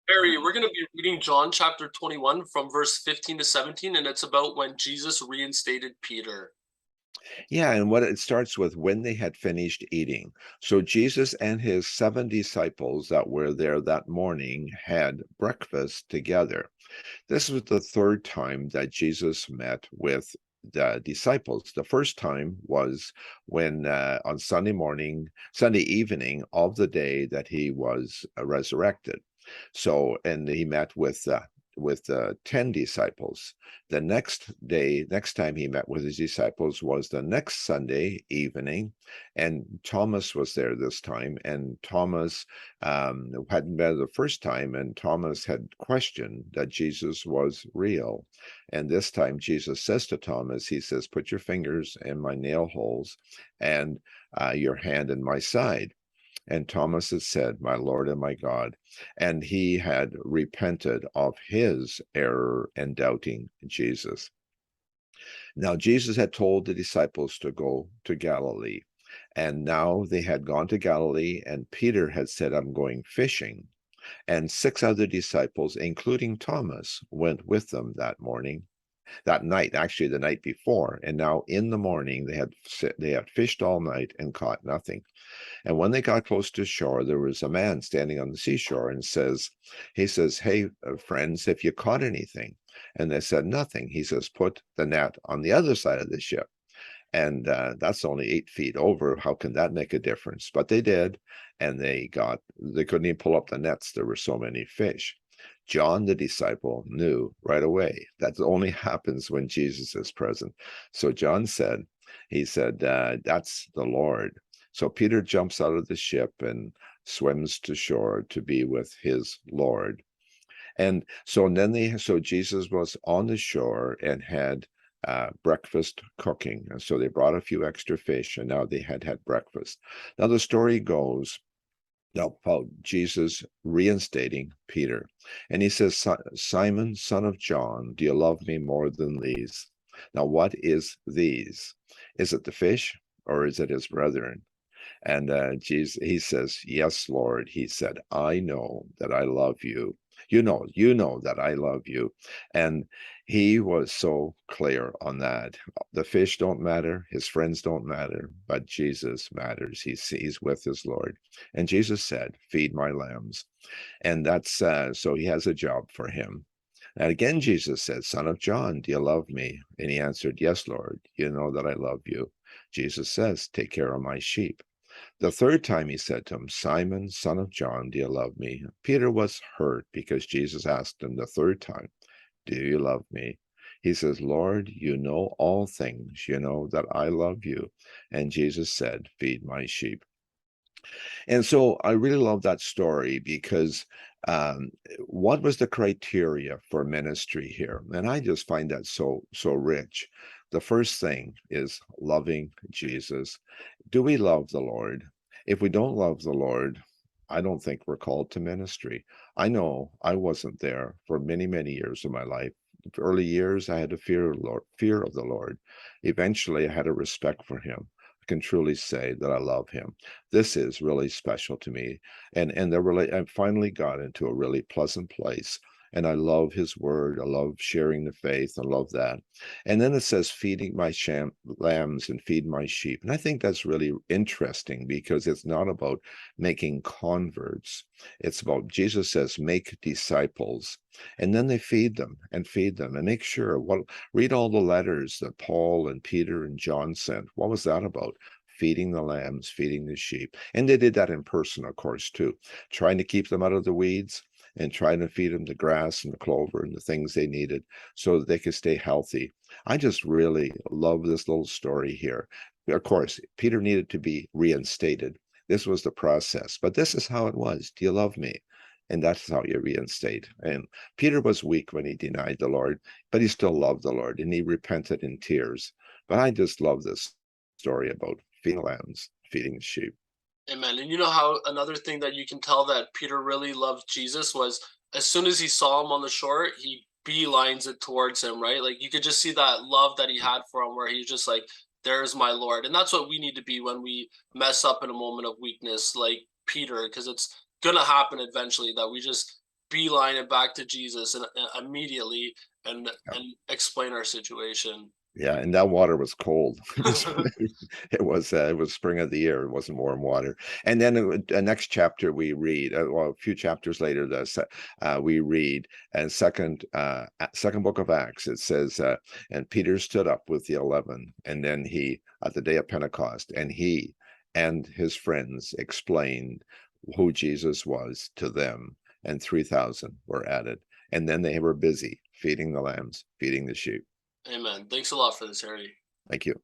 Harry, we're going to be reading John chapter 21 from verse 15 to 17, and it's about when Jesus reinstated Peter. Yeah, and what it starts with when they had finished eating. So Jesus and his 7 disciples that were there that morning had breakfast together. This was the third time that Jesus met with the disciples. The first time was when on Sunday evening of the day that he was resurrected. So, and he met with 10 disciples. The next time he met with his disciples was the next Sunday evening, and Thomas was there this time. And Thomas hadn't been the first time, and Thomas had questioned that Jesus was real. And this time, Jesus says to Thomas, he says, "Put your fingers in my nail holes, and your hand in my side." And Thomas had said, "My Lord and my God." And he had repented of his error and doubting Jesus. Now, Jesus had told the disciples to go to Galilee. And now they had gone to Galilee, and Peter had said, "I'm going fishing." And 6 other disciples, including Thomas, went with them that night, actually the night before. And now in the morning, they had fished all night and caught nothing. And when they got close to shore, there was a man standing on the seashore and he says, "Hey, friends, have you caught anything?" And they said, "Nothing." He says, "Put the net on the other side of the ship." And that's only 8 feet over. How can that make a difference? But they did. And they couldn't even pull up the nets. There were so many fish. John, the disciple, knew right away that only happens when Jesus is present. So he said, "That's the Lord." So Peter jumps out of the ship and swims to shore to be with his Lord. And so Jesus was on the shore and had breakfast cooking. And so they brought a few extra fish, and now they had breakfast. Now the story goes about Jesus reinstating Peter. And he says, "Simon, son of John, do you love me more than these?" Now, what is these? Is it the fish, or is it his brethren? And he says, "Yes, Lord." He said, "I know that I love you. You know that I love you." And he was so clear on that. The fish don't matter, his friends don't matter, but Jesus matters. He's with his Lord. And Jesus said, "Feed my lambs." And that's so he has a job for him. And again, Jesus said, "Son of John, do you love me?" And he answered, "Yes, Lord, you know that I love you." Jesus says, "Take care of my sheep." The third time he said to him, "Simon, son of John, do you love me?" Peter was hurt because Jesus asked him the third time, "Do you love me?" He says, "Lord, you know all things. You know that I love you." And Jesus said, "Feed my sheep." And so I really love that story because what was the criteria for ministry here? And I just find that so rich. The first thing is loving Jesus. Do we love the Lord? If we don't love the Lord, I don't think we're called to ministry. I know I wasn't there for many, many years of my life. Early years, I had a fear of the Lord. Eventually, I had a respect for him. I can truly say that I love him. This is really special to me. And I finally got into a really pleasant place. And I love his word. I love sharing the faith. I love that. And then it says, "Feeding my lambs and feed my sheep." And I think that's really interesting because it's not about making converts. It's about, Jesus says, "Make disciples." And then they feed them and make sure. Read all the letters that Paul and Peter and John sent. What was that about? Feeding the lambs, feeding the sheep. And they did that in person, of course, too, trying to keep them out of the weeds and trying to feed them the grass and the clover and the things they needed so that they could stay healthy. I just really love this little story here. Of course, Peter needed to be reinstated. This was the process, but this is how it was. "Do you love me?" And that's how you reinstate. And Peter was weak when he denied the Lord, but he still loved the Lord and he repented in tears. But I just love this story about feeding lambs, feeding the sheep. Amen. And you know how another thing that you can tell that Peter really loved Jesus was as soon as he saw him on the shore, he beelines it towards him, right? Like you could just see that love that he had for him, where he's just like, "There's my Lord." And that's what we need to be when we mess up in a moment of weakness, like Peter, because it's gonna happen eventually that we just beeline it back to Jesus and immediately and explain our situation. Yeah, and that water was cold. It was spring of the year. It wasn't warm water. And then the next chapter we read, well, a few chapters later, we read, and second book of Acts. It says, and Peter stood up with the 11, and then he at the day of Pentecost, and he and his friends explained who Jesus was to them, and 3,000 were added. And then they were busy feeding the lambs, feeding the sheep. Amen. Thanks a lot for this, Harry. Thank you.